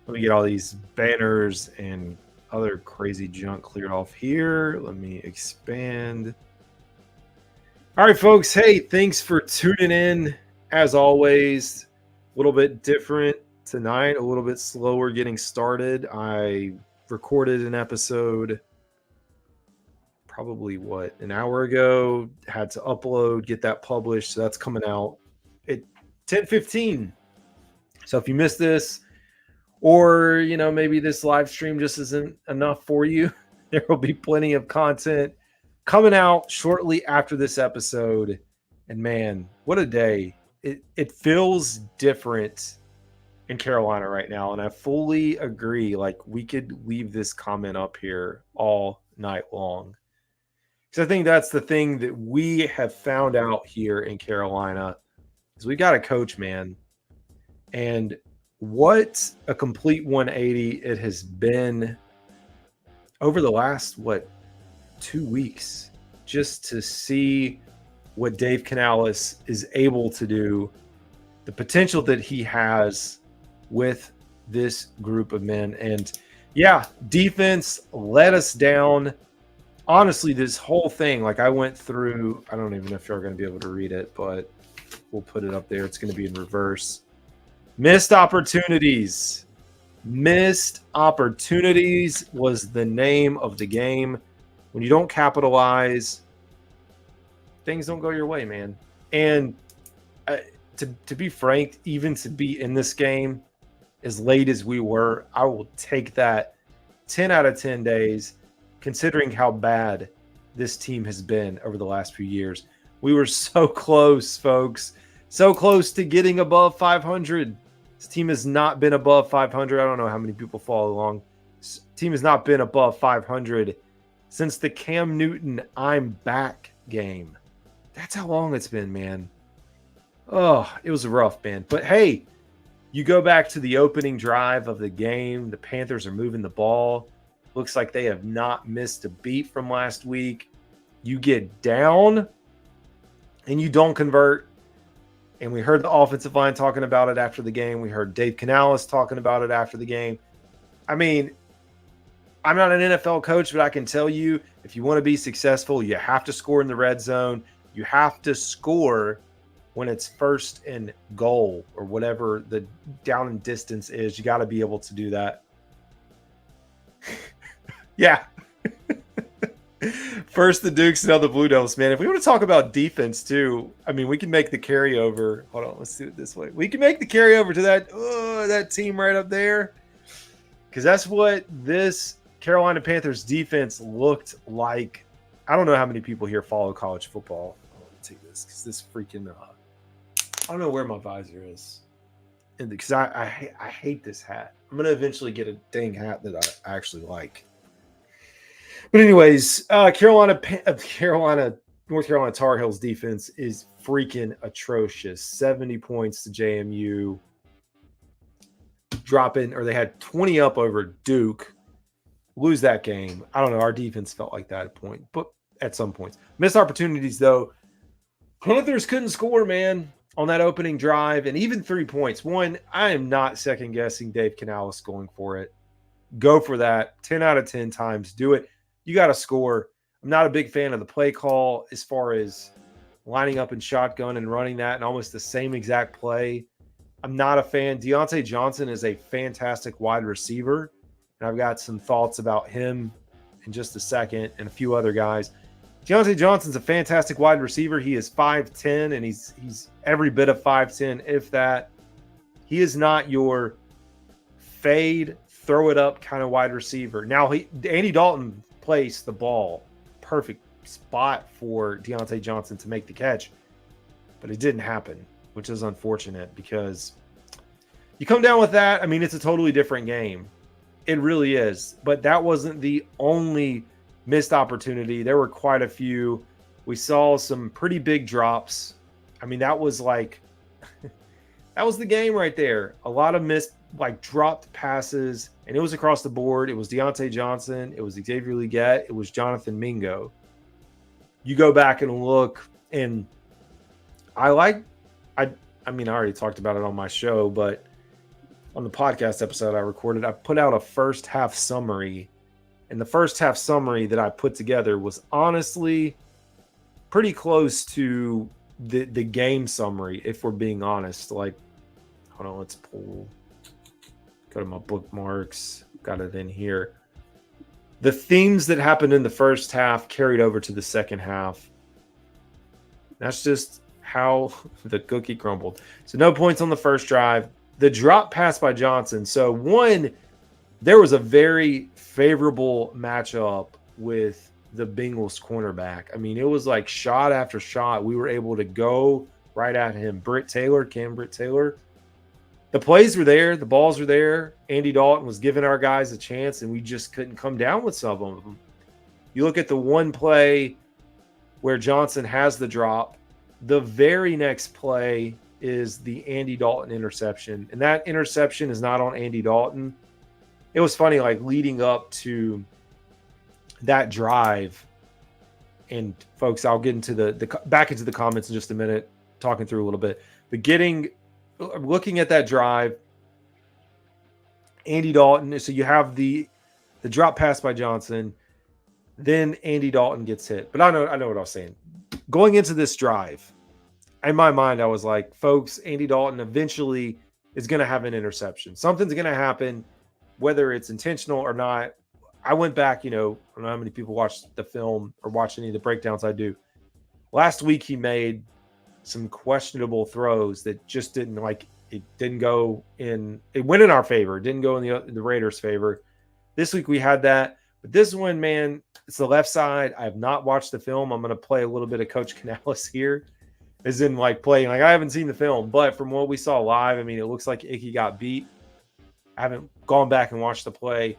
Let me get all these banners and other crazy junk cleared off here. Let me expand. All right, folks. Hey, thanks for tuning in. As always, a little bit different tonight, a little bit slower getting started. I recorded an episode probably an hour ago, had to upload, get that published. So that's coming out at 10:15. So if you missed this, or maybe this live stream just isn't enough for you, there will be plenty of content coming out shortly after this episode. And man, what a day. It feels different in Carolina right now, and I fully agree. Like, we could leave this comment up here all night long, because I think that's the thing that we have found out here in Carolina is we got a coach, man. And what a complete 180 it has been over the last 2 weeks, just to see what Dave Canales is able to do, the potential that he has with this group of men. And yeah, defense let us down. Honestly, this whole thing, like, I went through, I don't even know if you're going to be able to read it, but we'll put it up there. It's going to be in reverse. Missed opportunities. Missed opportunities was the name of the game. When you don't capitalize, things don't go your way, man. And to be frank, even to be in this game as late as we were, I will take that 10 out of 10 days, considering how bad this team has been over the last few years. We were so close, folks. So close to getting above 500. This team has not been above 500. I don't know how many people follow along. This team has not been above 500 since the Cam Newton "I'm back" game. That's how long it's been, man. Oh, it was rough, man. But hey, you go back to the opening drive of the game. The Panthers are moving the ball. Looks like they have not missed a beat from last week. You get down and you don't convert. And we heard the offensive line talking about it after the game. We heard Dave Canales talking about it after the game. I mean, I'm not an NFL coach, but I can tell you, if you want to be successful, you have to score in the red zone. You have to score when it's first and goal, or whatever the down and distance is. You got to be able to do that. Yeah. First the Dukes, now the Blue Devils, man. If we want to talk about defense too, I mean, we can make the carryover. Hold on, let's do it this way. We can make the carryover to that team right up there, because that's what this Carolina Panthers defense looked like. I don't know how many people here follow college football. Let me take this, because this freaking I don't know where my visor is, because I hate this hat. I'm gonna eventually get a dang hat that I actually like. But anyways, North Carolina Tar Heels defense is freaking atrocious. 70 points to JMU. They had 20 up over Duke. Lose that game. I don't know. Our defense felt like that at some points. Missed opportunities, though. Panthers couldn't score, man, on that opening drive, and even 3 points. One, I am not second-guessing Dave Canales going for it. Go for that 10 out of 10 times. Do it. You got to score. I'm not a big fan of the play call as far as lining up in shotgun and running that in almost the same exact play. I'm not a fan. Deontay Johnson is a fantastic wide receiver, and I've got some thoughts about him in just a second, and a few other guys. Deontay Johnson's a fantastic wide receiver. He is 5'10", and he's every bit of 5'10", if that. He is not your fade, throw it up kind of wide receiver. Now, Andy Dalton placed the ball perfect spot for Deontay Johnson to make the catch, but it didn't happen, which is unfortunate, because you come down with that. I mean, it's a totally different game. It really is. But that wasn't the only missed opportunity. There were quite a few. We saw some pretty big drops. I mean, that was like that was the game right there. A lot of missed, dropped passes, and it was across the board. It was Deontay Johnson. It was Xavier Legette. It was Jonathan Mingo. You go back and look, and I mean, I already talked about it on my show, but on the podcast episode I recorded, I put out a first half summary. And the first half summary that I put together was honestly pretty close to the game summary, if we're being honest. Like, hold on, let's go to my bookmarks. Got it in here. The themes that happened in the first half carried over to the second half. That's just how the cookie crumbled. So no points on the first drive. The drop pass by Johnson. So one, there was a very favorable matchup with the Bengals cornerback. I mean, it was like shot after shot. We were able to go right at him. Cam Britt Taylor. The plays were there. The balls were there. Andy Dalton was giving our guys a chance, and we just couldn't come down with some of them. You look at the one play where Johnson has the drop. The very next play is the Andy Dalton interception. And that interception is not on Andy Dalton. It was funny, like leading up to that drive. And folks, I'll get into the back into the comments in just a minute, talking through a little bit. But looking at that drive, Andy Dalton. So you have the drop pass by Johnson, then Andy Dalton gets hit. But I know what I was saying. Going into this drive, in my mind, I was like, folks, Andy Dalton eventually is going to have an interception. Something's going to happen, whether it's intentional or not. I went back, I don't know how many people watched the film or watch any of the breakdowns I do. Last week, he made some questionable throws that just didn't it didn't go in. It went in our favor. It didn't go in the Raiders' favor. This week we had that. But this one, man, it's the left side. I have not watched the film. I'm going to play a little bit of Coach Canales here. As in playing. I haven't seen the film. But from what we saw live, I mean, it looks like Icky got beat. I haven't gone back and watched the play.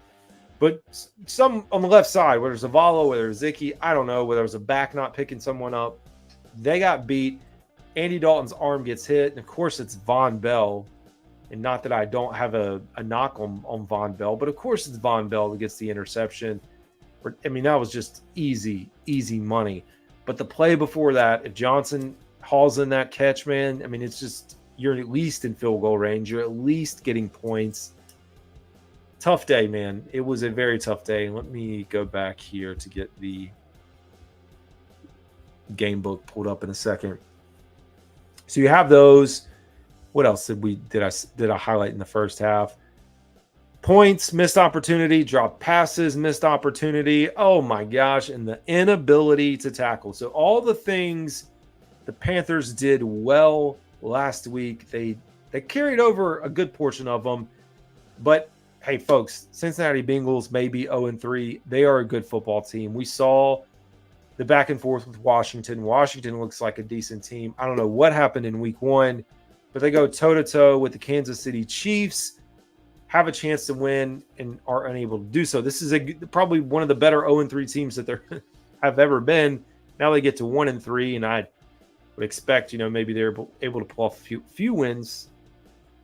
But some on the left side, whether it's Zavala, whether it's Icky, I don't know, whether it was a back not picking someone up. They got beat. Andy Dalton's arm gets hit. And, of course, it's Von Bell. And not that I don't have a knock on Von Bell, but, of course, it's Von Bell that gets the interception. I mean, that was just easy money. But the play before that, if Johnson hauls in that catch, man, I mean, it's just you're at least in field goal range. You're at least getting points. Tough day, man. It was a very tough day. Let me go back here to get the game book pulled up in a second. So you have those. What else did I highlight in the first half? Points, missed opportunity, drop passes, missed opportunity. Oh my gosh, and the inability to tackle. So all the things the Panthers did well last week, they carried over a good portion of them. But hey, folks, Cincinnati Bengals may be 0-3. They are a good football team. We saw the back and forth with Washington. Washington looks like a decent team. I don't know what happened in week one, but they go toe-to-toe with the Kansas City Chiefs, have a chance to win, and are unable to do so. This is probably one of the better 0-3 teams that there have ever been. Now they get to 1-3, and I would expect, maybe they're able to pull off a few wins.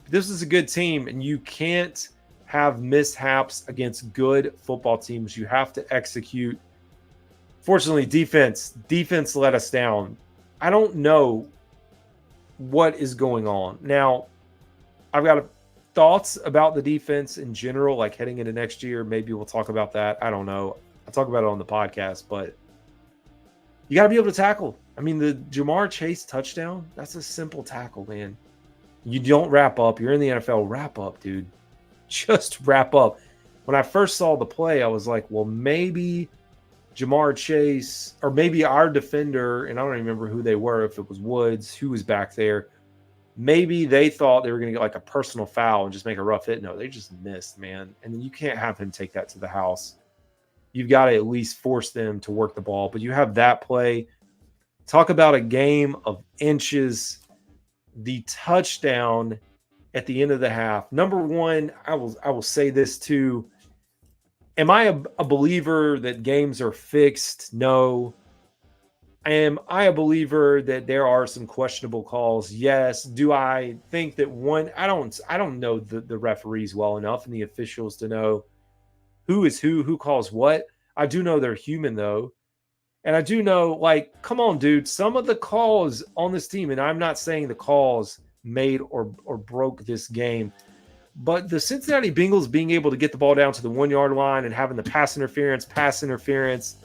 But this is a good team, and you can't have mishaps against good football teams. You have to execute. Fortunately, defense let us down. I don't know what is going on. Now, I've got thoughts about the defense in general, like heading into next year. Maybe we'll talk about that. I don't know. I'll talk about it on the podcast, but you got to be able to tackle. I mean, the Jamar Chase touchdown, that's a simple tackle, man. You don't wrap up. You're in the NFL. Wrap up, dude. Just wrap up. When I first saw the play, I was like, well, maybe Jamar Chase, or maybe our defender, and I don't remember who they were, if it was Woods, who was back there. Maybe they thought they were going to get like a personal foul and just make a rough hit. No, they just missed, man. And you can't have him take that to the house. You've got to at least force them to work the ball. But you have that play. Talk about a game of inches. The touchdown at the end of the half. Number one, I will say this too. Am I a believer that games are fixed? No. Am I a believer that there are some questionable calls? Yes. Do I think that one? I don't know the referees well enough and the officials to know who is who calls what. I do know they're human though. And I do know, come on, dude, some of the calls on this team, and I'm not saying the calls made or broke this game, But the Cincinnati Bengals being able to get the ball down to the 1 yard line and having the pass interference,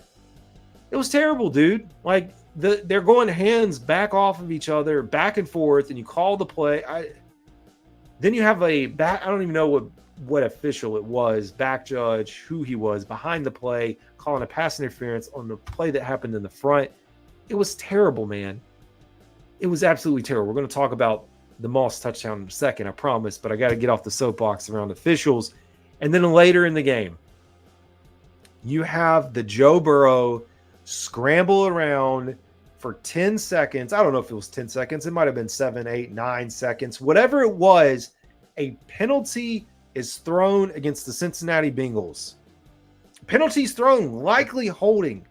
it was terrible, dude. Like they're going hands back off of each other, back and forth, and you call the play. Then you have I don't even know what official it was, back judge, who he was behind the play, calling a pass interference on the play that happened in the front. It was terrible, man. It was absolutely terrible. We're going to talk about the Moss touchdown in a second, I promise, but I got to get off the soapbox around officials. And then later in the game, you have the Joe Burrow scramble around for 10 seconds. I don't know if it was 10 seconds. It might have been 7, 8, 9 seconds. Whatever it was, a penalty is thrown against the Cincinnati Bengals. Penalties thrown, likely holding.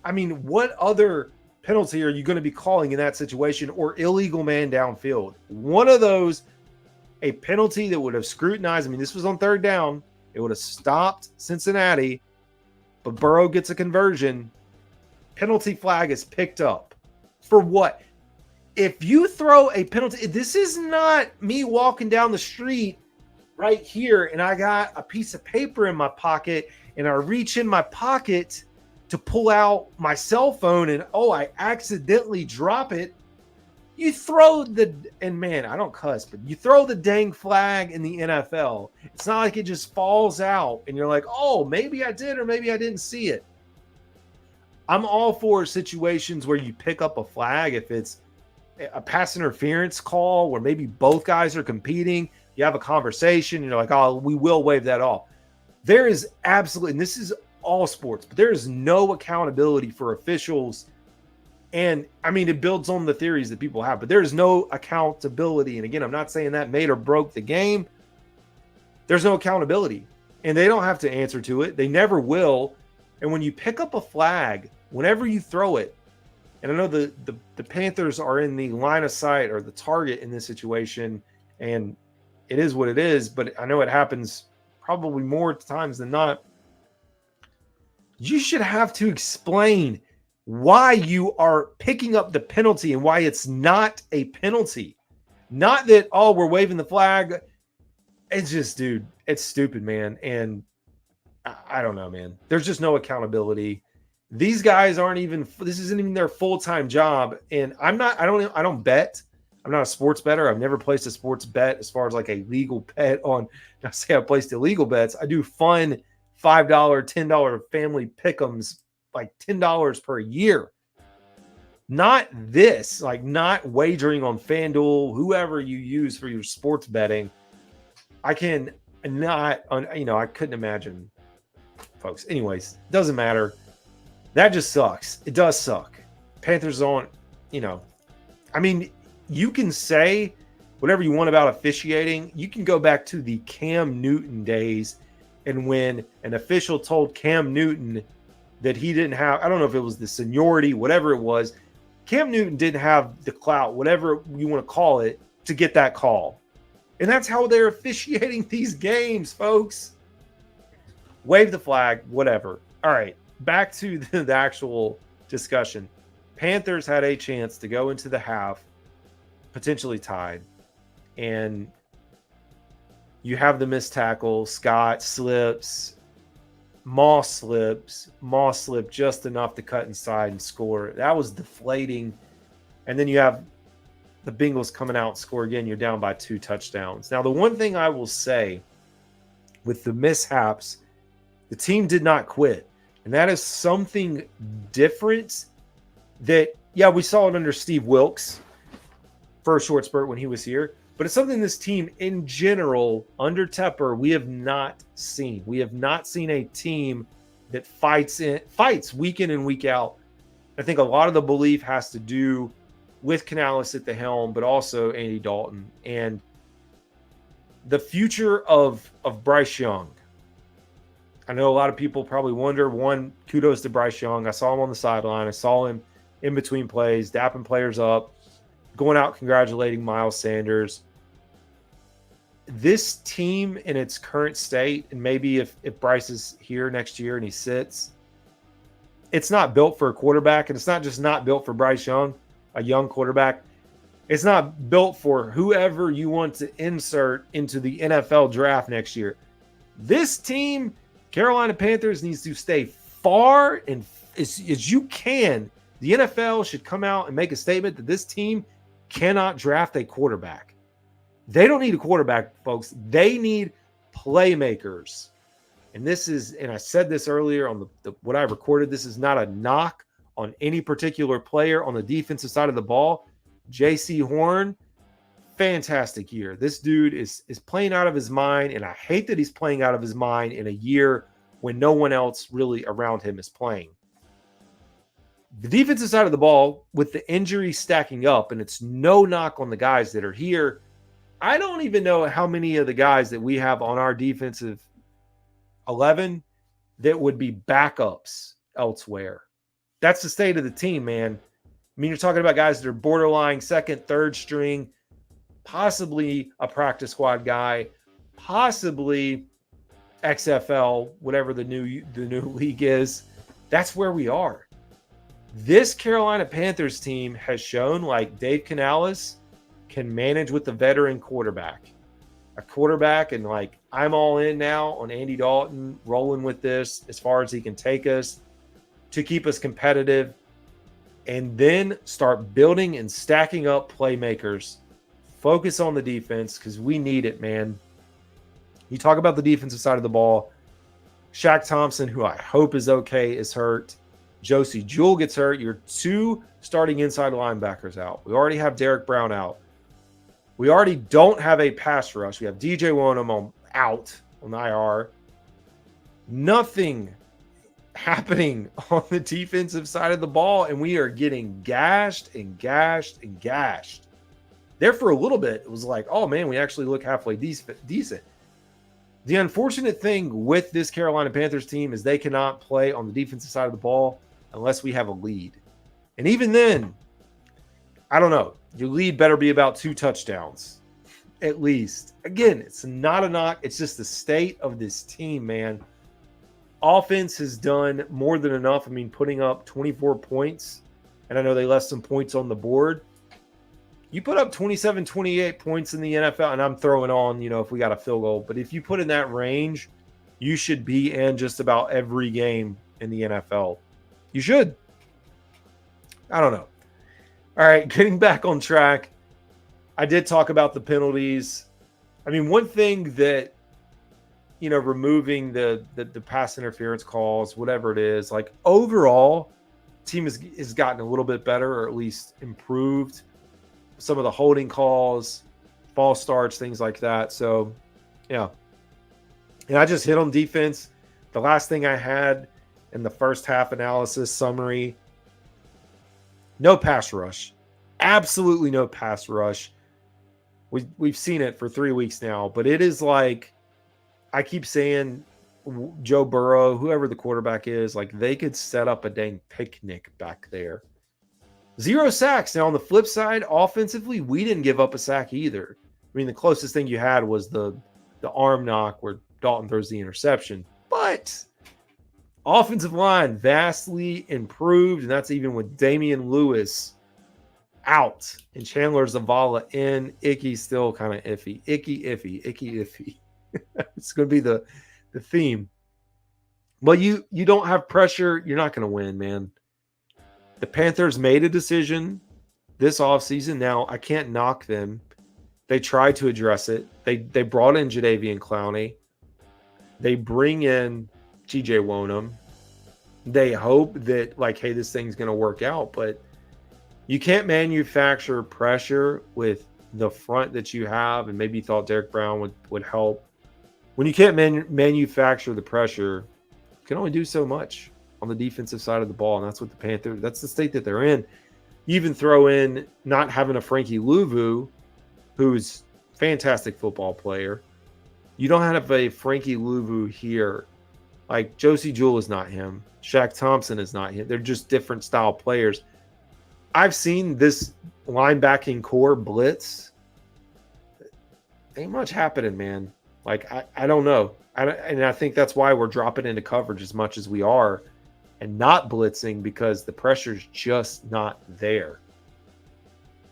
I mean, what other penalty are you going to be calling in that situation, or illegal man downfield? One of those, a penalty that would have scrutinized. I mean, this was on third down. It would have stopped Cincinnati, but Burrow gets a conversion. Penalty flag is picked up. For what? If you throw a penalty, this is not me walking down the street right here and I got a piece of paper in my pocket and I reach in my pocket to pull out my cell phone and I accidentally drop it. You throw and man, I don't cuss, but you throw the dang flag in the NFL. It's not like it just falls out and you're like, oh, maybe I did or maybe I didn't see it. I'm all for situations where you pick up a flag if it's a pass interference call where maybe both guys are competing. You have a conversation, and you're like, oh, we will waive that off. There is absolutely, and this is all sports, but there is no accountability for officials. And I mean, it builds on the theories that people have, but there is no accountability. And again, I'm not saying that made or broke the game. There's no accountability, and they don't have to answer to it. They never will. And when you pick up a flag, whenever you throw it, and I know the Panthers are in the line of sight or the target in this situation, and it is what it is, but I know it happens probably more times than not. You should have to explain why you are picking up the penalty and why it's not a penalty. Not that, oh, we're waving the flag. It's just, dude, it's stupid, man. And I don't know, man. There's just no accountability. These guys this isn't even their full-time job. And I don't bet. I'm not a sports bettor. I've never placed a sports bet as far as like a legal bet on, I say I've placed illegal bets. I do fun $5, $10 family pick'ems, like $10 per year. Not this, like not wagering on FanDuel, whoever you use for your sports betting. I couldn't imagine, folks. Anyways, doesn't matter. That just sucks. It does suck. Panthers aren't, I mean, you can say whatever you want about officiating. You can go back to the Cam Newton days, and when an official told Cam Newton that he didn't have, I don't know if it was the seniority, whatever it was, Cam Newton didn't have the clout, whatever you want to call it, to get that call. And that's how they're officiating these games, folks. Wave the flag, whatever. All right, back to the actual discussion. Panthers had a chance to go into the half, potentially tied, and you have the missed tackle. Scott slips. Moss slipped just enough to cut inside and score. That was deflating. And then you have the Bengals coming out and score again. You're down by 2 touchdowns. Now, the one thing I will say with the mishaps, the team did not quit. And that is something different that, yeah, we saw it under Steve Wilkes for a short spurt when he was here. But it's something this team in general, under Tepper, we have not seen. We have not seen a team that fights week in and week out. I think a lot of the belief has to do with Canales at the helm, but also Andy Dalton. And the future of Bryce Young. I know a lot of people probably wonder, one, kudos to Bryce Young. I saw him on the sideline. I saw him in between plays, dapping players up, going out congratulating Miles Sanders. This team in its current state, and maybe if Bryce is here next year and he sits, it's not built for a quarterback, and it's not just not built for Bryce Young, a young quarterback. It's not built for whoever you want to insert into the NFL draft next year. This team, Carolina Panthers, needs to stay far and as you can. The NFL should come out and make a statement that this team cannot draft a quarterback. They don't need a quarterback, folks. They need playmakers. And I said this earlier on what I recorded, this is not a knock on any particular player on the defensive side of the ball. J.C. Horn, fantastic year. This dude is playing out of his mind, and I hate that he's playing out of his mind in a year when no one else really around him is playing. The defensive side of the ball, with the injuries stacking up, and it's no knock on the guys that are here, I don't even know how many of the guys that we have on our defensive 11 that would be backups elsewhere. That's the state of the team, man. I mean, you're talking about guys that are borderline second, third string, possibly a practice squad guy, possibly XFL, whatever the new league is. That's where we are. This Carolina Panthers team has shown, like, Dave Canales can manage with the veteran quarterback. A quarterback, and like, I'm all in now on Andy Dalton, rolling with this as far as he can take us to keep us competitive, and then start building and stacking up playmakers. Focus on the defense because we need it, man. You talk about the defensive side of the ball. Shaq Thompson, who I hope is okay, is hurt. Josie Jewell gets hurt. Your two starting inside linebackers out. We already have Derek Brown out. We already don't have a pass rush. We have DJ Wonham out on IR. Nothing happening on the defensive side of the ball, and we are getting gashed and gashed and gashed. There for a little bit, it was like, oh man, we actually look halfway decent. The unfortunate thing with this Carolina Panthers team is they cannot play on the defensive side of the ball unless we have a lead. And even then, I don't know. Your lead better be about 2 touchdowns, at least. Again, it's not a knock. It's just the state of this team, man. Offense has done more than enough. I mean, putting up 24 points, and I know they left some points on the board. You put up 27, 28 points in the NFL, and I'm throwing on, if we got a field goal. But if you put in that range, you should be in just about every game in the NFL. You should. I don't know. All right, getting back on track. I did talk about the penalties. I mean, one thing that, removing the pass interference calls, whatever it is, like overall, team has gotten a little bit better, or at least improved. Some of the holding calls, false starts, things like that. So, yeah. And I just hit on defense. The last thing I had in the first half analysis summary, no pass rush. Absolutely no pass rush. We've seen it for 3 weeks now, but it is like, I keep saying, Joe Burrow, whoever the quarterback is, like, they could set up a dang picnic back there. 0 sacks. Now, on the flip side, offensively, we didn't give up a sack either. I mean, the closest thing you had was the arm knock where Dalton throws the interception. But offensive line vastly improved, and that's even with Damian Lewis out and Chandler Zavala in. Icky's still kind of iffy. Icky, iffy. It's going to be the theme. But you don't have pressure, you're not going to win, man. The Panthers made a decision this offseason. Now, I can't knock them. They tried to address it. They brought in Jadeveon Clowney. They bring in TJ Wonham. They hope that, like, hey, this thing's going to work out. But you can't manufacture pressure with the front that you have, and maybe you thought Derek Brown would help. When you can't manufacture the pressure, you can only do so much on the defensive side of the ball, and that's what the Panthers, that's the state that they're in. You even throw in not having a Frankie Louvu, who's a fantastic football player. You don't have a Frankie Louvu here. Like, Josie Jewell is not him. Shaq Thompson is not him. They're just different style players. I've seen this linebacking core blitz. Ain't much happening, man. Like, I don't know. And I think that's why we're dropping into coverage as much as we are and not blitzing, because the pressure's just not there.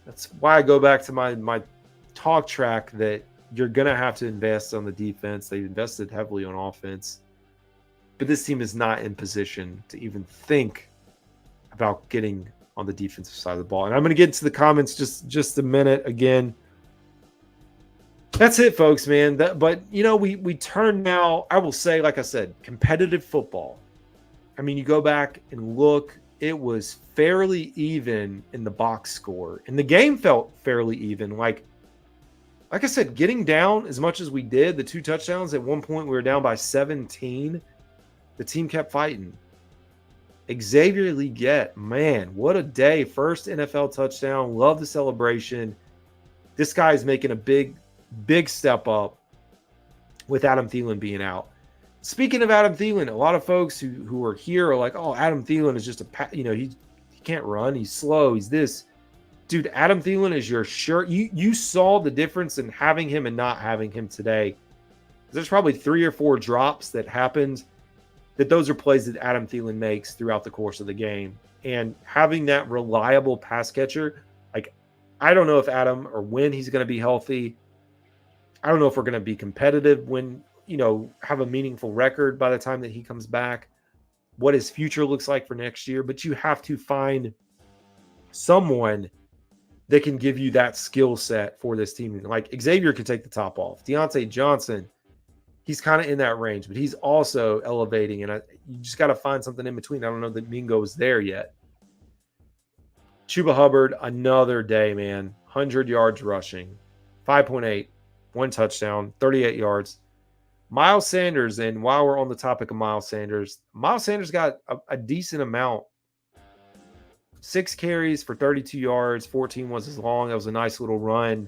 That's why I go back to my talk track that you're going to have to invest on the defense. They've invested heavily on offense. But this team is not in position to even think about getting on the defensive side of the ball. And I'm going to get into the comments just a minute again. That's it, folks, man. But, we turn now, I will say, like I said, competitive football. I mean, you go back and look, it was fairly even in the box score. And the game felt fairly even. Like I said, getting down as much as we did, the 2 touchdowns, at one point we were down by 17. The team kept fighting. Xavier Legette, man, what a day. First NFL touchdown. Love the celebration. This guy is making a big step up with Adam Thielen being out. Speaking of Adam Thielen, a lot of folks who are here are like, oh, Adam Thielen is just he can't run. He's slow. He's this. Dude, Adam Thielen is your shirt. You saw the difference in having him and not having him today. There's probably 3 or 4 drops that happened, that those are plays that Adam Thielen makes throughout the course of the game. And having that reliable pass catcher, like, I don't know if Adam or when he's going to be healthy. I don't know if we're going to be competitive when, have a meaningful record by the time that he comes back, what his future looks like for next year. But you have to find someone that can give you that skill set for this team. Like Xavier could take the top off. Deontay Johnson, he's kind of in that range, but he's also elevating, and you just got to find something in between. I don't know that Mingo is there yet. Chuba Hubbard, another day, man. 100 yards rushing, 5.8, 1 touchdown, 38 yards. Miles Sanders, and while we're on the topic of Miles Sanders got a decent amount. 6 carries for 32 yards, 14 was his long. That was a nice little run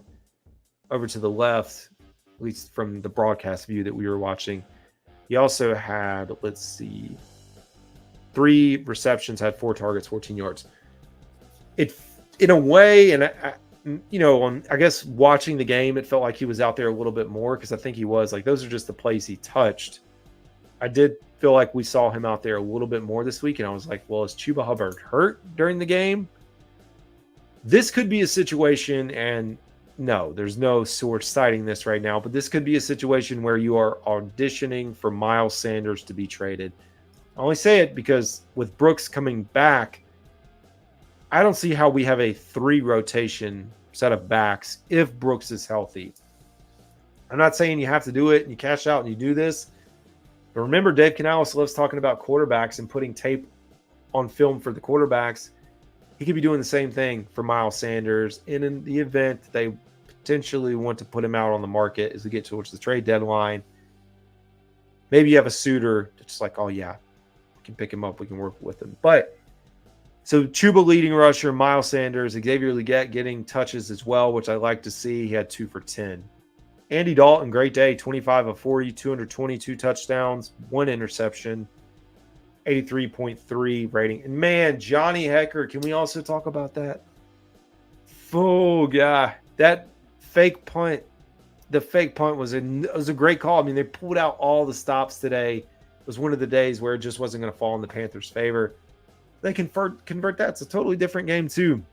over to the left, at least from the broadcast view that we were watching. He also had, 3 receptions, had 4 targets, 14 yards. It, in a way, and I guess watching the game, it felt like he was out there a little bit more, because I think he was. Like, those are just the plays he touched. I did feel like we saw him out there a little bit more this week, and I was like, well, is Chuba Hubbard hurt during the game? This could be a situation, and no, there's no source citing this right now, but this could be a situation where you are auditioning for Miles Sanders to be traded. I only say it because with Brooks coming back, I don't see how we have a 3 rotation set of backs if Brooks is healthy. I'm not saying you have to do it and you cash out and you do this, but remember, Dave Canales loves talking about quarterbacks and putting tape on film for the quarterbacks. He could be doing the same thing for Miles Sanders. And in the event they potentially want to put him out on the market as we get towards the trade deadline, maybe you have a suitor that's just like, oh, yeah, we can pick him up. We can work with him. But so Chuba leading rusher, Miles Sanders, Xavier Legette getting touches as well, which I like to see. He had 2 for 10. Andy Dalton, great day, 25 of 40, 222 touchdowns, 1 interception, 83.3 rating. And man, Johnny Hecker, can we also talk about that? Oh, God. That fake punt, the fake punt was a great call. I mean, they pulled out all the stops today. It was one of the days where it just wasn't going to fall in the Panthers' favor. They convert that. It's a totally different game, too.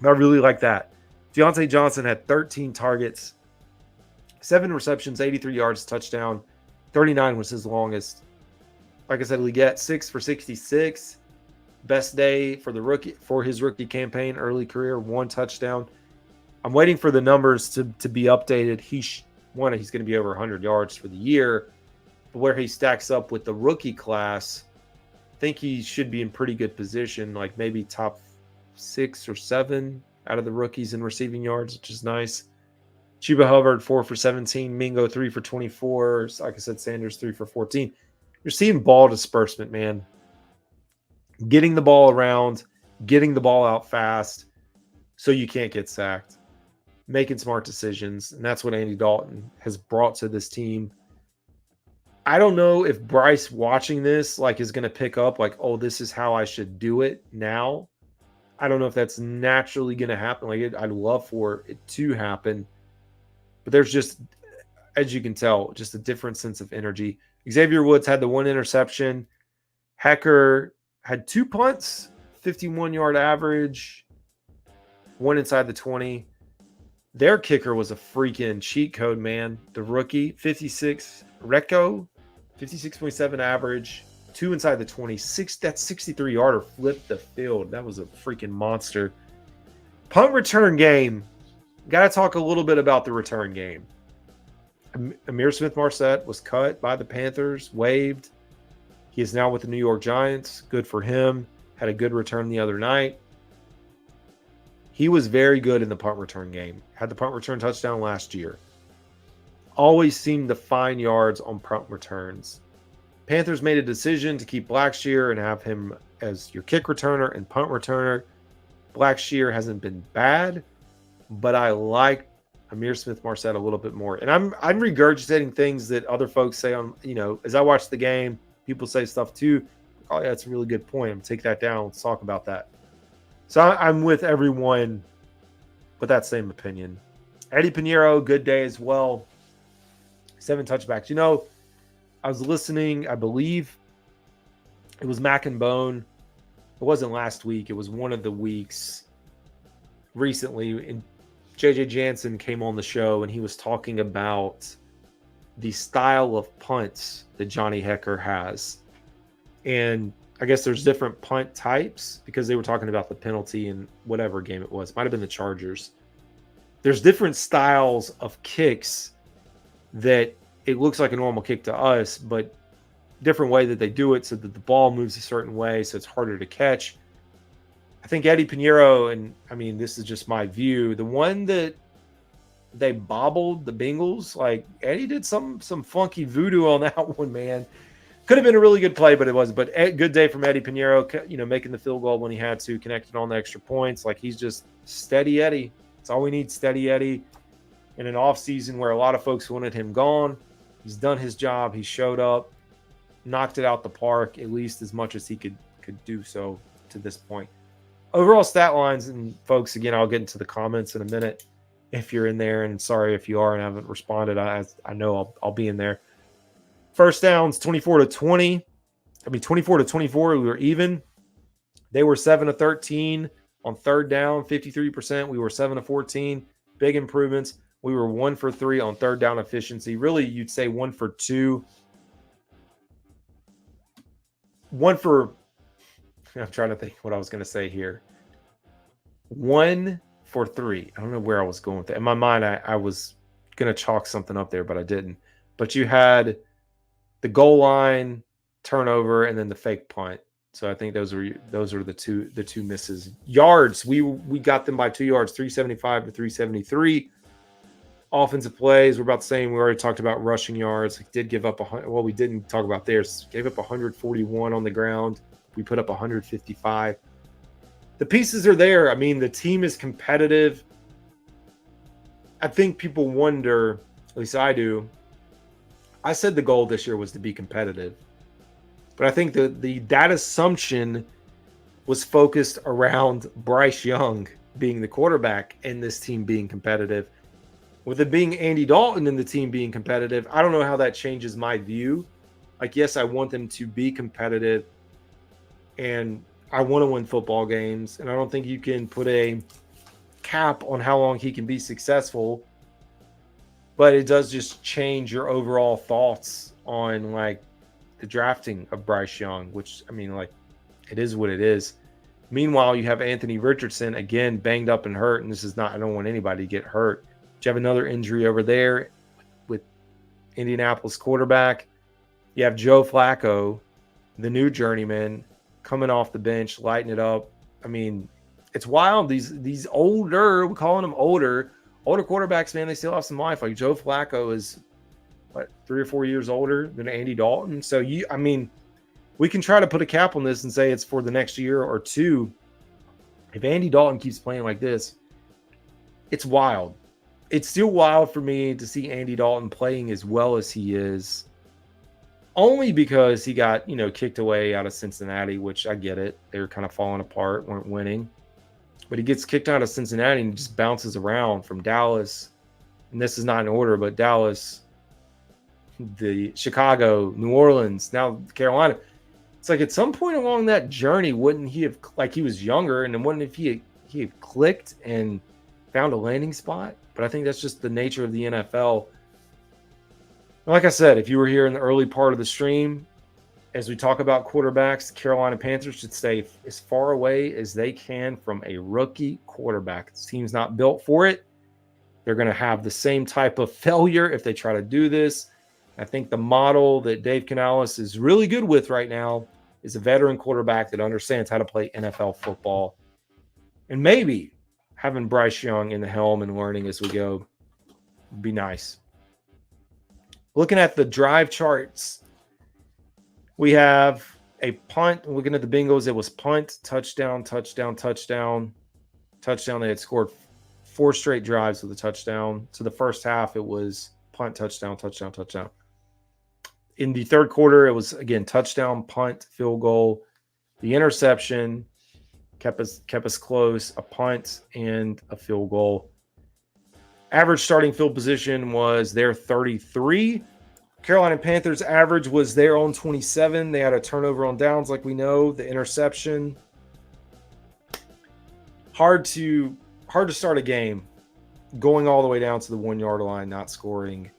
But I really like that. Deontay Johnson had 13 targets, 7 receptions, 83 yards, touchdown. 39 was his longest. Like I said, Legette 6 for 66. Best day for his rookie campaign, early career, 1 touchdown. I'm waiting for the numbers to be updated. He's going to be over 100 yards for the year. But where he stacks up with the rookie class, I think he should be in pretty good position, like maybe top 6 or 7 out of the rookies in receiving yards, which is nice. Chuba Hubbard, 4 for 17. Mingo, 3 for 24. Like I said, Sanders, 3 for 14. You're seeing ball disbursement, man. Getting the ball around, getting the ball out fast so you can't get sacked. Making smart decisions, and that's what Andy Dalton has brought to this team. I don't know if Bryce watching this is going to pick up oh, this is how I should do it now. I don't know if that's naturally going to happen. I'd love for it to happen. But there's just, as you can tell, just a different sense of energy. Xavier Woods had the 1 interception. Hecker had 2 punts, 51-yard average. one inside the 20. Their kicker was a freaking cheat code, man. The rookie, 56 Recco, 56.7 average, 2 inside the 20. That 63-yarder flipped the field. That was a freaking monster. Punt return game. Got to talk a little bit about the return game. Amir Smith-Marset was cut by the Panthers, waived. He is now with the New York Giants. Good for him. Had a good return the other night. He was very good in the punt return game. Had the punt return touchdown last year. Always seemed to find yards on punt returns. Panthers made a decision to keep Blackshear and have him as your kick returner and punt returner. Blackshear hasn't been bad, but I like Amir Smith-Marset a little bit more. And I'm regurgitating things that other folks say on, as I watch the game, people say stuff too. Oh, yeah, that's a really good point. I'm going to take that down. Let's talk about that. So I'm with everyone with that same opinion. Eddie Pinheiro, good day as well. 7 touchbacks. I was listening, I believe it was Mac and Bone. It wasn't last week. It was one of the weeks recently. And JJ Jansen came on the show and he was talking about the style of punts that Johnny Hekker has. And I guess there's different punt types because they were talking about the penalty in whatever game it was. Might have been the Chargers. There's different styles of kicks that it looks like a normal kick to us, but different way that they do it so that the ball moves a certain way so it's harder to catch. I think Eddie Pinheiro, and I mean, this is just my view, the one that they bobbled the Bengals, like Eddie did some funky voodoo on that one, man. Could have been a really good play, but it wasn't. But good day from Eddie Pinheiro, making the field goal when he had to, connected on the extra points. Like he's just steady Eddie. That's all we need, steady Eddie. In an offseason where a lot of folks wanted him gone, he's done his job. He showed up, knocked it out the park, at least as much as he could do so to this point. Overall stat lines, and folks, again, I'll get into the comments in a minute if you're in there, and sorry if you are and haven't responded. I know I'll be in there. First downs, 24-20. 24-24, we were even. They were 7-13 on third down, 53%. We were 7-14. Big improvements. We were 1 for 3 on third down efficiency. Really, you'd say 1 for 2. I'm trying to think what I was going to say here. 1 for 3. I don't know where I was going with that. In my mind, I was going to chalk something up there, but I didn't. But you had the goal line turnover and then the fake punt. So I think those are the two misses. Yards, we got them by 2 yards, 375 to 373. Offensive plays, we're about the same. We already talked about rushing yards. We did give up we didn't talk about theirs. Gave up 141 on the ground. We put up 155. The pieces are there. I mean, the team is competitive. I think people wonder, at least I do. I said the goal this year was to be competitive. But I think that assumption was focused around Bryce Young being the quarterback and this team being competitive. With it being Andy Dalton and the team being competitive, I don't know how that changes my view. Like, yes, I want them to be competitive and I want to win football games. And I don't think you can put a cap on how long he can be successful. But it does just change your overall thoughts on, like, the drafting of Bryce Young, which, I mean, like, it is what it is. Meanwhile, you have Anthony Richardson, again, banged up and hurt. And this is not, I don't want anybody to get hurt. But you have another injury over there with Indianapolis quarterback. You have Joe Flacco, the new journeyman, coming off the bench, lighting it up. I mean, it's wild. These older, we're calling them older quarterbacks, man, they still have some life. Like Joe Flacco is, 3 or 4 years older than Andy Dalton. So, we can try to put a cap on this and say it's for the next year or two. If Andy Dalton keeps playing like this, it's wild. It's still wild for me to see Andy Dalton playing as well as he is, only because he got, kicked away out of Cincinnati, which I get it. They were kind of falling apart, weren't winning. But he gets kicked out of Cincinnati and just bounces around from Dallas. And this is not in order, but Dallas, the Chicago, New Orleans, now Carolina. It's like at some point along that journey, wouldn't he have, like he was younger, and then wouldn't if he he clicked and found a landing spot. But I think that's just the nature of the NFL. Like I said, if you were here in the early part of the stream, as we talk about quarterbacks, the Carolina Panthers should stay as far away as they can from a rookie quarterback. This team's not built for it. They're going to have the same type of failure if they try to do this. I think the model that Dave Canales is really good with right now is a veteran quarterback that understands how to play NFL football. And maybe having Bryce Young in the helm and learning as we go would be nice. Looking at the drive charts, we have a punt. Looking at the Bengals, it was punt, touchdown, touchdown, touchdown, touchdown. They had scored 4 straight drives with a touchdown. So the first half, it was punt, touchdown, touchdown, touchdown. In the third quarter, it was, again, touchdown, punt, field goal. The interception kept us close, a punt and a field goal. Average starting field position was their 33. Carolina Panthers average was their own 27. They had a turnover on downs, like we know, the interception. Hard to start a game going all the way down to the 1-yard line, not scoring.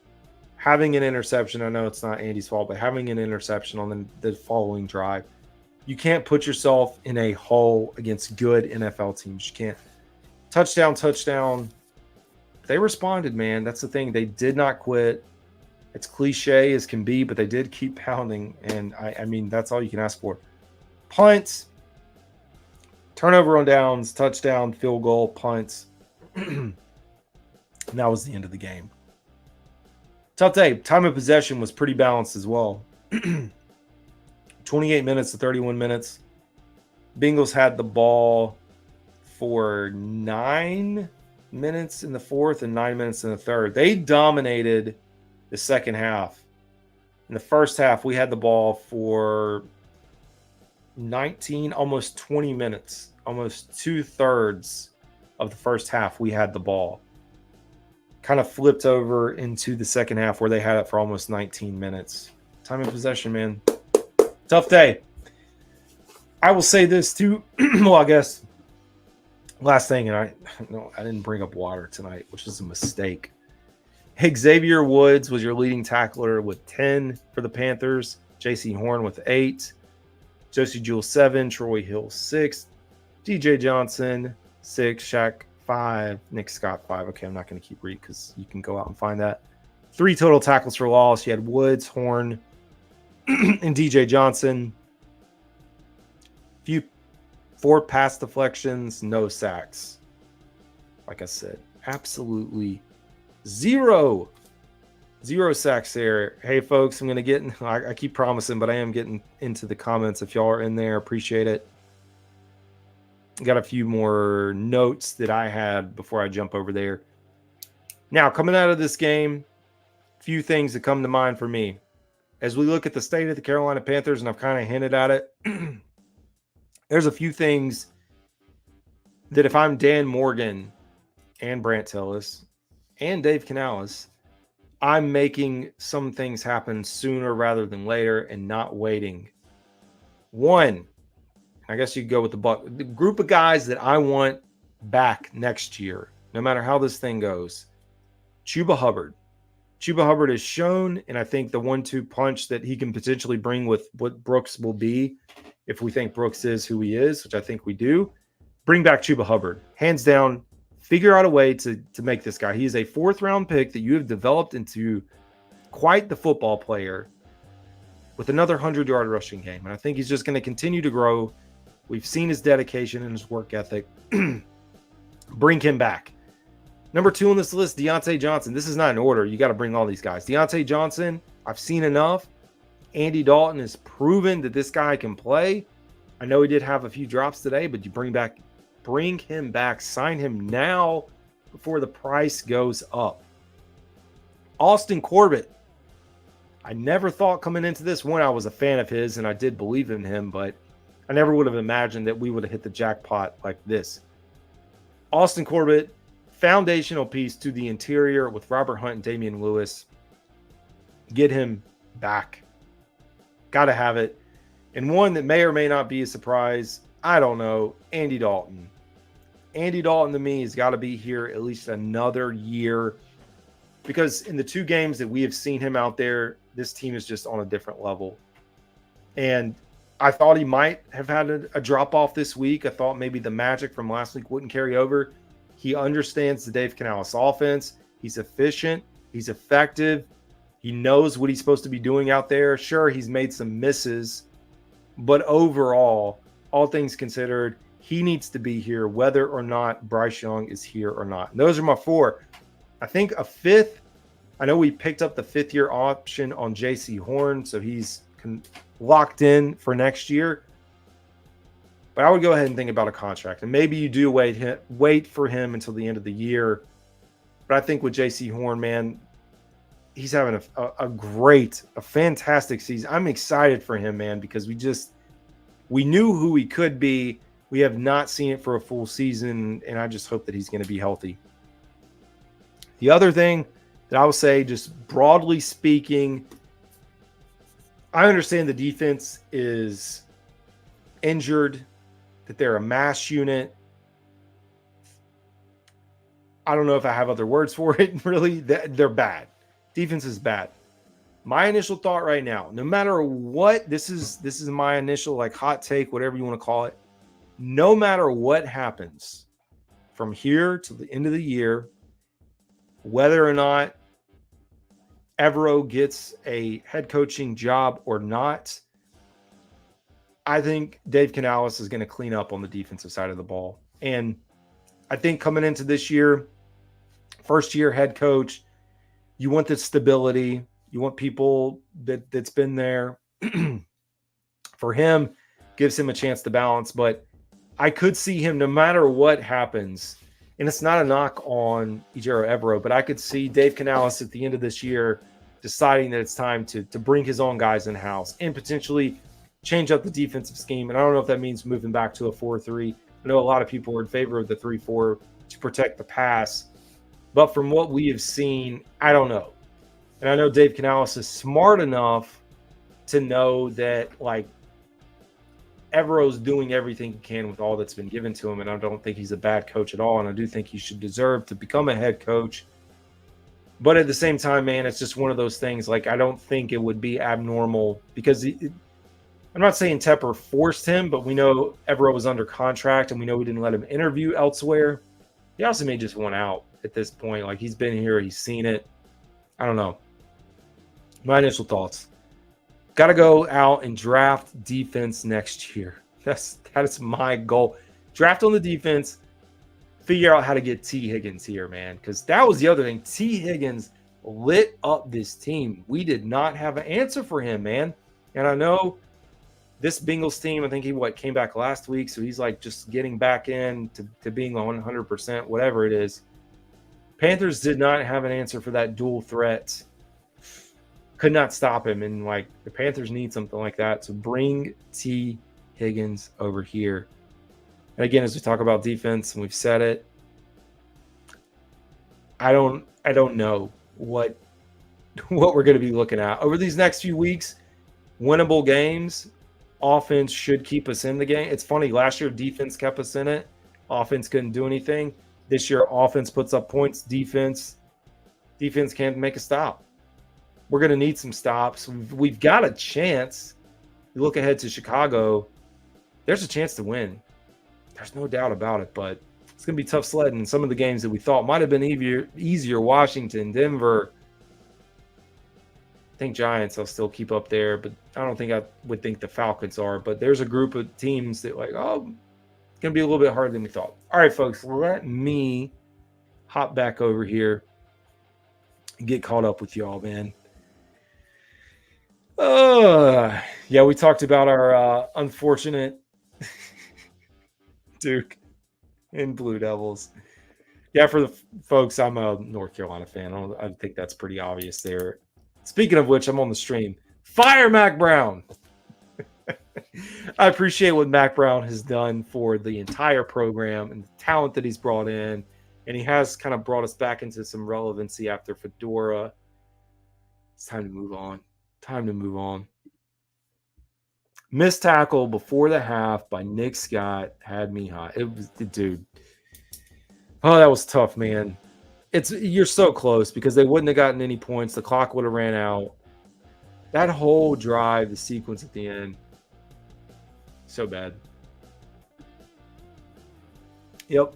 Having an interception, I know it's not Andy's fault, but having an interception on the following drive. You can't put yourself in a hole against good NFL teams. You can't. Touchdown, touchdown. They responded, man. That's the thing. They did not quit. It's cliche as can be, but they did keep pounding. And I mean, that's all you can ask for. Punts, turnover on downs, touchdown, field goal, punts. And that was the end of the game. Tough day. Time of possession was pretty balanced as well. 28 minutes to 31 minutes. Bengals had the ball for 9 minutes in the fourth and 9 minutes in the third. They dominated the second half. In the first half, we had the ball for 19, almost 20 minutes. Almost 2/3 of the first half, we had the ball. Kind of flipped over into the second half where they had it for almost 19 minutes. Time of possession, man. Tough day. I will say this too. Well, I guess last thing, and I didn't bring up water tonight, which is a mistake. Xavier Woods was your leading tackler with 10 for the Panthers. J.C. Horn with 8. Josie Jewell 7. Troy Hill 6. DJ Johnson 6. Shaq 5. Nick Scott 5. Okay, I'm not going to keep reading because you can go out and find that. 3 total tackles for loss. You had Woods, Horn, and DJ Johnson. 4 pass deflections, no sacks. Like I said, absolutely zero sacks there. Hey, folks, I'm going to get – I keep promising, but I am getting into the comments. If y'all are in there, appreciate it. Got a few more notes that I had before I jump over there. Now, coming out of this game, a few things that come to mind for me. As we look at the state of the Carolina Panthers, and I've kind of hinted at it, there's a few things that if I'm Dan Morgan and Brant Tillis and Dave Canales, I'm making some things happen sooner rather than later and not waiting. One, I guess you could go with the group of guys that I want back next year, no matter how this thing goes. Chuba Hubbard. Chuba Hubbard has shown, and I think the 1-2 punch that he can potentially bring with what Brooks will be, if we think Brooks is who he is, which I think we do, bring back Chuba Hubbard. Hands down, figure out a way to make this guy. He is a 4th-round pick that you have developed into quite the football player with another 100-yard rushing game. And I think he's just going to continue to grow. We've seen his dedication and his work ethic. Bring him back. Number 2 on this list, Deontay Johnson. This is not in order. You got to bring all these guys. Deontay Johnson, I've seen enough. Andy Dalton has proven that this guy can play. I know he did have a few drops today, but you bring him back, sign him now before the price goes up. Austin Corbett. I never thought coming into this one I was a fan of his, and I did believe in him, but I never would have imagined that we would have hit the jackpot like this. Austin Corbett, foundational piece to the interior with Robert Hunt and Damian Lewis. Get him back. Got to have it. And one that may or may not be a surprise, I don't know, Andy Dalton. Andy Dalton to me has got to be here at least another year, because in the 2 games that we have seen him out there, this team is just on a different level. And I thought he might have had a drop off this week. I thought maybe the magic from last week wouldn't carry over. He understands the Dave Canales offense. He's efficient. He's effective. He knows what he's supposed to be doing out there. Sure, he's made some misses, but overall, all things considered, he needs to be here whether or not Bryce Young is here or not. And those are my 4. I think a 5th, I know we picked up the 5th-year option on J.C. Horn, so he's locked in for next year. But I would go ahead and think about a contract. And maybe you do wait for him until the end of the year. But I think with J.C. Horn, man, he's having a fantastic season. I'm excited for him, man, because we knew who he could be. We have not seen it for a full season, and I just hope that he's going to be healthy. The other thing that I will say, just broadly speaking, I understand the defense is injured, that they're a mass unit. I don't know if I have other words for it, really. They're bad. Defense is bad. My initial thought right now, no matter what, this is my initial like hot take, whatever you want to call it. No matter what happens from here to the end of the year, whether or not Evero gets a head coaching job or not, I think Dave Canales is going to clean up on the defensive side of the ball. And I think coming into this year, first year head coach, you want the stability. You want people that's been there. For him, gives him a chance to balance. But I could see him, no matter what happens, and it's not a knock on Ejiro Evero, but I could see Dave Canales at the end of this year deciding that it's time to bring his own guys in-house and potentially change up the defensive scheme. And I don't know if that means moving back to a 4-3. I know a lot of people are in favor of the 3-4 to protect the pass. But from what we have seen, I don't know. And I know Dave Canales is smart enough to know that, like, Evero's doing everything he can with all that's been given to him, and I don't think he's a bad coach at all, and I do think he should deserve to become a head coach. But at the same time, man, it's just one of those things, like, I don't think it would be abnormal because I'm not saying Tepper forced him, but we know Evero was under contract, and we know we didn't let him interview elsewhere. He also may just want out at this point. Like, he's been here, he's seen it. I don't know. My initial thoughts. Got to go out and draft defense next year. That is my goal. Draft on the defense. Figure out how to get T. Higgins here, man. Because that was the other thing. T. Higgins lit up this team. We did not have an answer for him, man. And I know this Bengals team, I think he came back last week, so he's like just getting back in to being 100%, whatever it is. Panthers did not have an answer for that dual threat. Could not stop him, and like the Panthers need something like that. So bring T. Higgins over here. And again, as we talk about defense, and we've said it, I don't know what we're going to be looking at over these next few weeks. Winnable games, offense should keep us in the game. It's funny, last year defense kept us in it. Offense couldn't do anything. This year, offense puts up points. Defense can't make a stop. We're going to need some stops. We've got a chance. You look ahead to Chicago, there's a chance to win. There's no doubt about it, but it's going to be tough sledding in some of the games that we thought might have been easier. Washington, Denver. I think Giants I'll still keep up there, but I don't think I would think the Falcons are. But there's a group of teams that it's going to be a little bit harder than we thought. All right, folks, let me hop back over here and get caught up with y'all, man. Yeah, we talked about our unfortunate Duke and Blue Devils. Yeah, for the folks, I'm a North Carolina fan. I think that's pretty obvious there. Speaking of which, I'm on the stream. Fire Mac Brown! I appreciate what Mac Brown has done for the entire program and the talent that he's brought in. And he has kind of brought us back into some relevancy after Fedora. It's time to move on. Missed tackle before the half by Nick Scott had me hot. It was, dude. Oh, that was tough, man. You're so close because they wouldn't have gotten any points. The clock would have ran out. That whole drive, the sequence at the end, so bad. Yep.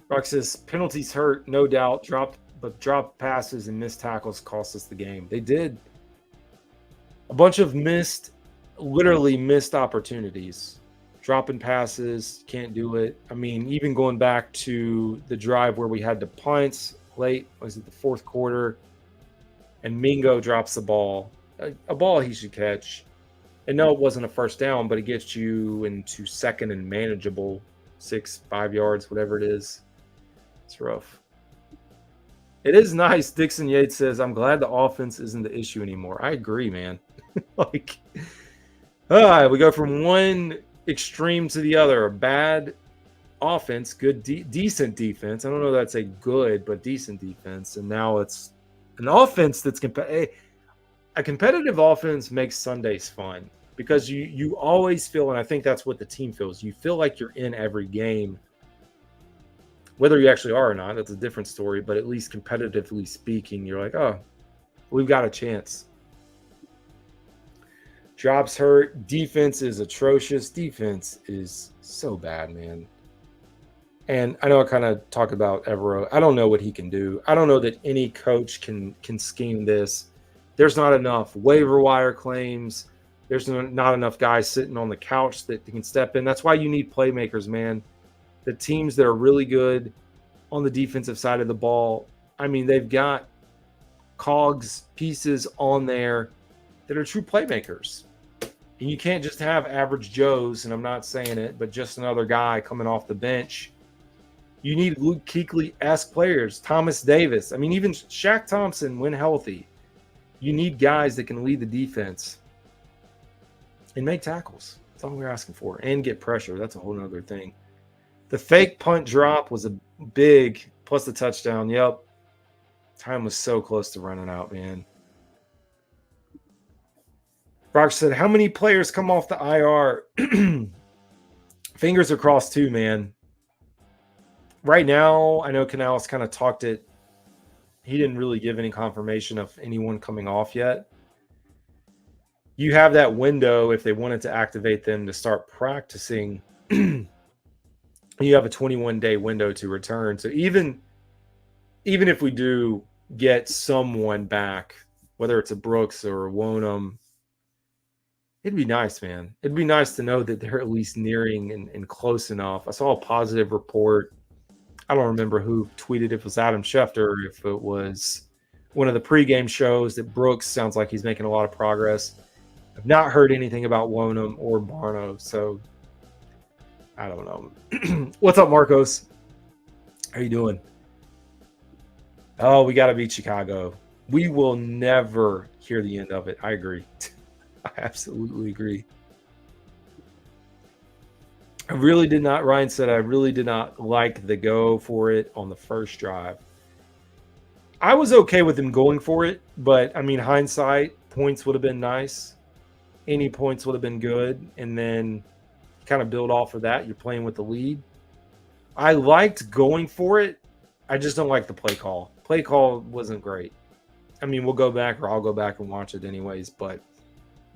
Rock says penalties hurt, no doubt. Drop passes and missed tackles cost us the game. They did. A bunch of literally missed opportunities. Dropping passes, can't do it. I mean, even going back to the drive where we had the punts late, was it the fourth quarter? And Mingo drops the ball. A ball he should catch. And no, it wasn't a first down, but it gets you into second and manageable 5 yards, whatever it is. It's rough. It is nice. Dixon Yates says, I'm glad the offense isn't the issue anymore. I agree, man. Like, all right, we go from one extreme to the other. A bad offense, good, decent defense. I don't know if that's a good, but decent defense. And now it's an offense that's a competitive offense makes Sundays fun because you always feel, and I think that's what the team feels, you feel like you're in every game. Whether you actually are or not, that's a different story, but at least competitively speaking, you're like, oh, we've got a chance. Drops hurt. Defense is atrocious. Defense is so bad, man. And I know I kind of talk about Evero. I don't know what he can do. I don't know that any coach can scheme this. There's not enough waiver wire claims. There's not enough guys sitting on the couch that can step in. That's why you need playmakers, man. The teams that are really good on the defensive side of the ball, I mean, they've got cogs, pieces on there that are true playmakers. And you can't just have average Joes, and I'm not saying it, but just another guy coming off the bench. You need Luke Kuechly-esque players, Thomas Davis. I mean, even Shaq Thompson, when healthy. You need guys that can lead the defense and make tackles. That's all we're asking for. And get pressure. That's a whole other thing. The fake punt drop was a big, plus the touchdown. Yep. Time was so close to running out, man. Brock said, how many players come off the IR? Fingers are crossed too, man. Right now, I know Canales kind of talked it. He didn't really give any confirmation of anyone coming off yet. You have that window if they wanted to activate them to start practicing. You have a 21-day window to return. So even if we do get someone back, whether it's a Brooks or a Wonum, it'd be nice, man. It'd be nice to know that they're at least nearing and close enough. I saw a positive report. I don't remember who tweeted if it was Adam Schefter, if it was one of the pregame shows that Brooks sounds like he's making a lot of progress. I've not heard anything about Wonum or Barno, so I don't know. What's up, Marcos? How you doing? Oh, we got to beat Chicago. We will never hear the end of it. I agree. I absolutely agree. Ryan said, I really did not like the go for it on the first drive. I was okay with him going for it, but I mean, hindsight, points would have been nice. Any points would have been good. And then kind of build off of that. You're playing with the lead. I liked going for it. I just don't like the play call. Play call wasn't great. I mean, we'll go back, or I'll go back and watch it anyways, but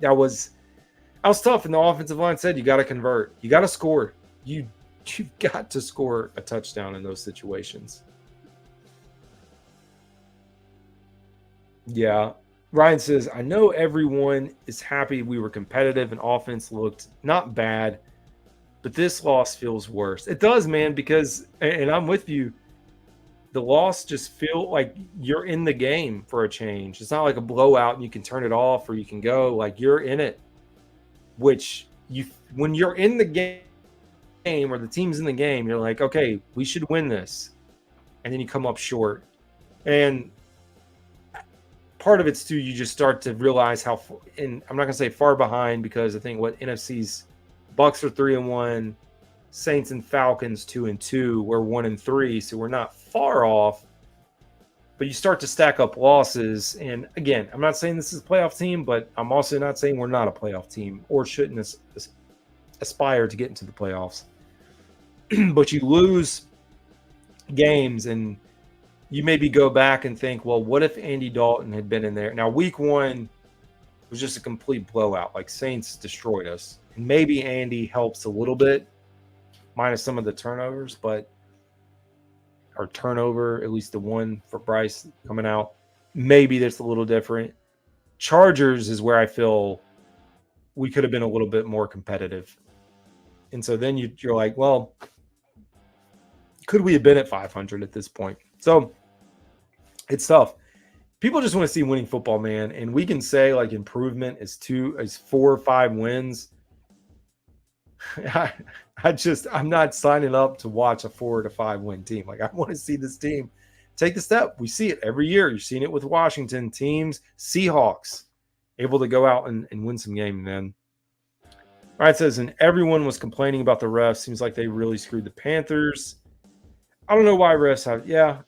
that was tough. And the offensive line said, you got to convert. You got to score. You've got to score a touchdown in those situations. Yeah. Ryan says, I know everyone is happy we were competitive and offense looked not bad, but this loss feels worse. It does, man, because, and I'm with you, the loss just feel like you're in the game for a change. It's not like a blowout and you can turn it off or you can go. Like, you're in it, which when you're in the game or the team's in the game, you're like, okay, we should win this. And then you come up short. And part of it's too, you just start to realize how, and I'm not going to say far behind, because I think what NFC's Bucks are 3-1, Saints and Falcons 2-2, we're 1-3, so we're not far off. But you start to stack up losses, and again, I'm not saying this is a playoff team, but I'm also not saying we're not a playoff team or shouldn't aspire to get into the playoffs. But you lose games, and you maybe go back and think, well, what if Andy Dalton had been in there? Now, week one was just a complete blowout. Like, Saints destroyed us. And maybe Andy helps a little bit, minus some of the turnovers, but our turnover, at least the one for Bryce coming out, maybe that's a little different. Chargers is where I feel we could have been a little bit more competitive. And so then you're like, well, could we have been at 500 at this point? So it's tough. People just want to see winning football, man. And we can say like improvement is 4 or 5 wins. I'm not signing up to watch a 4 to 5 win team. Like, I want to see this team take the step. We see it every year. You're seeing it with Washington teams, Seahawks, able to go out and win some games, man. All right, it says, and everyone was complaining about the refs. Seems like they really screwed the Panthers. I don't know why refs have. Yeah,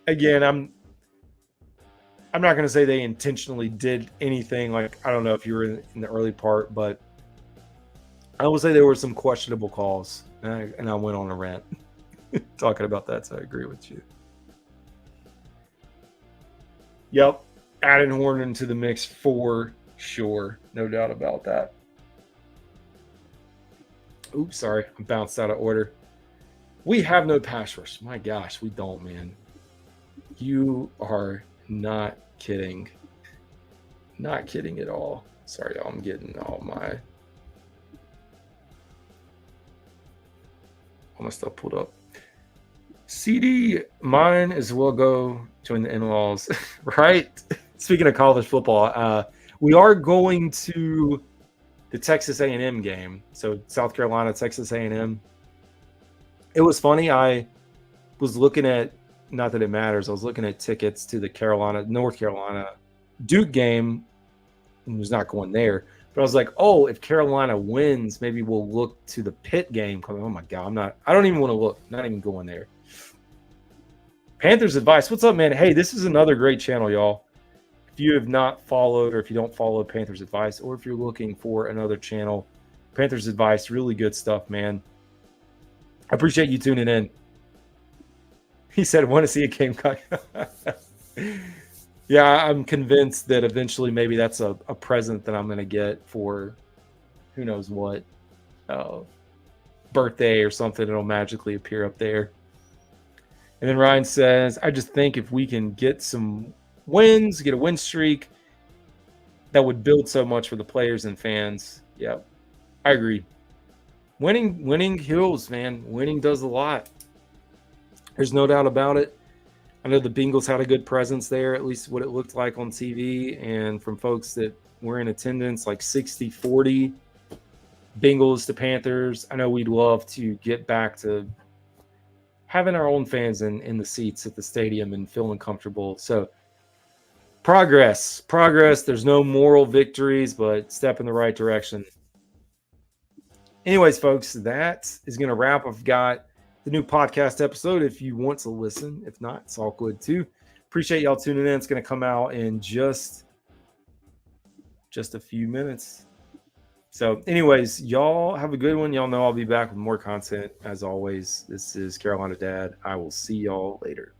again, I'm not going to say they intentionally did anything. Like, I don't know if you were in the early part, but I will say there were some questionable calls, and I went on a rant talking about that, so I agree with you. Yep, adding Horn into the mix for sure. No doubt about that. Oops, sorry. I bounced out of order. We have no pass rush. My gosh, we don't, man. You are not kidding. Not kidding at all. Sorry, y'all. I'm getting all my stuff pulled up. CD, mine as well go join the in-laws, right? Speaking of college football, we are going to the Texas A&M game. So South Carolina, Texas A&M. It was funny. I was looking at, not that it matters, I was looking at tickets to the North Carolina Duke game and was not going there. But I was like, oh, if Carolina wins, maybe we'll look to the Pitt game. Oh my God, I don't even want to look, not even going there. Panthers Advice. What's up, man? Hey, this is another great channel, y'all. If you have not followed, or if you don't follow Panthers Advice, or if you're looking for another channel, Panthers Advice, really good stuff, man. I appreciate you tuning in. He said, want to see a game. Yeah, I'm convinced that eventually maybe that's a present that I'm going to get for who knows what birthday or something. It'll magically appear up there. And then Ryan says, I just think if we can get some wins, get a win streak, that would build so much for the players and fans. Yeah, I agree. Winning heals, man. Winning does a lot. There's no doubt about it. I know the Bengals had a good presence there, at least what it looked like on TV. And from folks that were in attendance, like 60-40 Bengals to Panthers. I know we'd love to get back to having our own fans in the seats at the stadium and feeling comfortable. So progress. There's no moral victories, but step in the right direction. Anyways, folks, that is going to wrap. I've got the new podcast episode if you want to listen. If not, it's all good too. Appreciate y'all tuning in. It's going to come out in just a few minutes. So anyways, y'all have a good one. Y'all know I'll be back with more content as always. This is Carolina Dad. I will see y'all later.